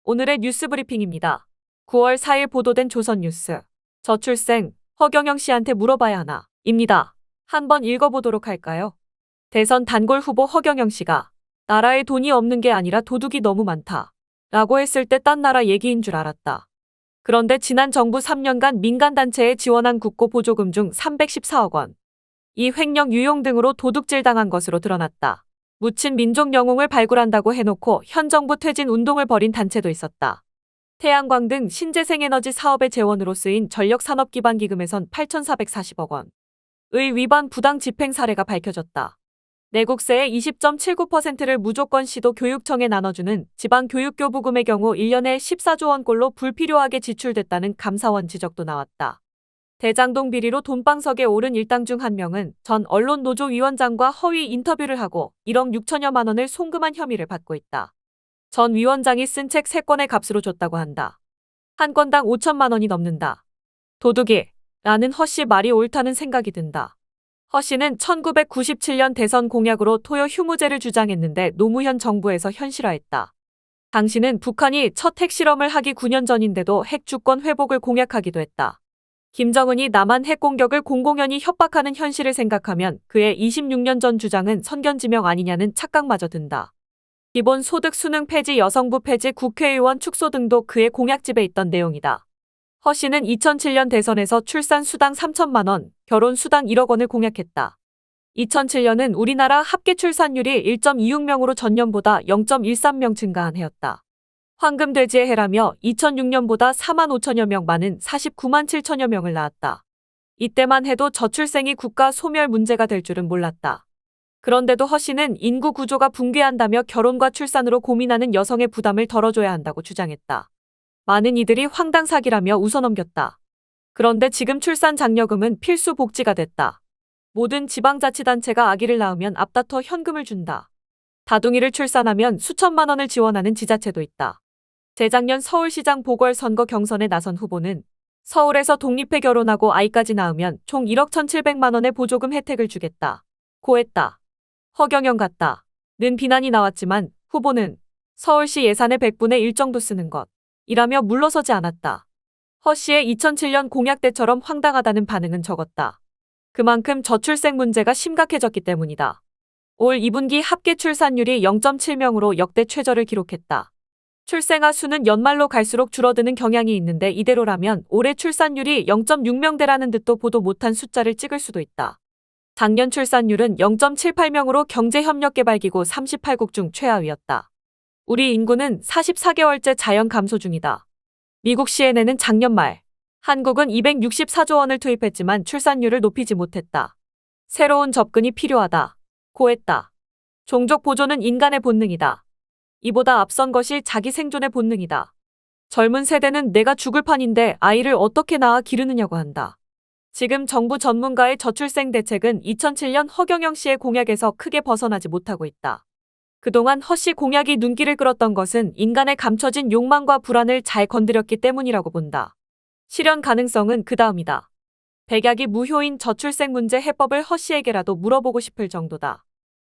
오늘의 뉴스 브리핑입니다. 9월 4일 보도된 조선뉴스. 저출생, 허경영 씨한테 물어봐야 하나? 입니다. 한번 읽어보도록 할까요? 대선 단골 후보 허경영 씨가 나라에 돈이 없는 게 아니라 도둑이 너무 많다. 라고 했을 때 딴 나라 얘기인 줄 알았다. 그런데 지난 정부 3년간 민간단체에 지원한 국고 보조금 중 314억 원. 이 횡령 유용 등으로 도둑질 당한 것으로 드러났다. 묻힌 민족 영웅을 발굴한다고 해놓고 현 정부 퇴진 운동을 벌인 단체도 있었다. 태양광 등 신재생에너지 사업의 재원으로 쓰인 전력산업기반기금에선 8,440억 원의 위반 부당 집행 사례가 밝혀졌다. 내국세의 20.79%를 무조건 시도 교육청에 나눠주는 지방교육교부금의 경우 1년에 14조 원꼴로 불필요하게 지출됐다는 감사원 지적도 나왔다. 대장동 비리로 돈방석에 오른 일당 중 한 명은 전 언론노조 위원장과 허위 인터뷰를 하고 1억 6천여만 원을 송금한 혐의를 받고 있다. 전 위원장이 쓴 책 3권의 값으로 줬다고 한다. 한 건당 5천만 원이 넘는다. 도둑이 라는 허 씨 말이 옳다는 생각이 든다. 허 씨는 1997년 대선 공약으로 토요 휴무제를 주장했는데 노무현 정부에서 현실화했다. 당시는 북한이 첫 핵실험을 하기 9년 전인데도 핵 주권 회복을 공약하기도 했다. 김정은이 남한 핵공격을 공공연히 협박하는 현실을 생각하면 그의 26년 전 주장은 선견지명 아니냐는 착각마저 든다. 기본소득 수능 폐지, 여성부 폐지, 국회의원 축소 등도 그의 공약집에 있던 내용이다. 허 씨는 2007년 대선에서 출산 수당 3천만 원, 결혼 수당 1억 원을 공약했다. 2007년은 우리나라 합계 출산율이 1.26명으로 전년보다 0.13명 증가한 해였다. 황금돼지의 해라며 2006년보다 4만 5천여 명 많은 49만 7천여 명을 낳았다. 이때만 해도 저출생이 국가 소멸 문제가 될 줄은 몰랐다. 그런데도 허 씨는 인구 구조가 붕괴한다며 결혼과 출산으로 고민하는 여성의 부담을 덜어줘야 한다고 주장했다. 많은 이들이 황당 사기라며 웃어넘겼다. 그런데 지금 출산 장려금은 필수 복지가 됐다. 모든 지방자치단체가 아기를 낳으면 앞다퉈 현금을 준다. 다둥이를 출산하면 수천만 원을 지원하는 지자체도 있다. 재작년 서울시장 보궐선거 경선에 나선 후보는 서울에서 독립해 결혼하고 아이까지 낳으면 총 1억 1,700만 원의 보조금 혜택을 주겠다. 고 했다. 허경영 같다. 는 비난이 나왔지만 후보는 서울시 예산의 100분의 1 정도 쓰는 것. 이라며 물러서지 않았다. 허 씨의 2007년 공약 때처럼 황당하다는 반응은 적었다. 그만큼 저출생 문제가 심각해졌기 때문이다. 올 2분기 합계 출산율이 0.7명으로 역대 최저를 기록했다. 출생아 수는 연말로 갈수록 줄어드는 경향이 있는데 이대로라면 올해 출산율이 0.6명대라는 듯도 보도 못한 숫자를 찍을 수도 있다. 작년 출산율은 0.78명으로 경제협력개발기구 38국 중 최하위였다. 우리 인구는 44개월째 자연 감소 중이다. 미국 CNN은 작년 말 한국은 264조 원을 투입했지만 출산율을 높이지 못했다. 새로운 접근이 필요하다. 고 했다. 종족 보존은 인간의 본능이다. 이보다 앞선 것이 자기 생존의 본능이다. 젊은 세대는 내가 죽을 판인데 아이를 어떻게 낳아 기르느냐고 한다. 지금 정부 전문가의 저출생 대책은 2007년 허경영 씨의 공약에서 크게 벗어나지 못하고 있다. 그동안 허 씨 공약이 눈길을 끌었던 것은 인간의 감춰진 욕망과 불안을 잘 건드렸기 때문이라고 본다. 실현 가능성은 그 다음이다. 백약이 무효인 저출생 문제 해법을 허 씨에게라도 물어보고 싶을 정도다.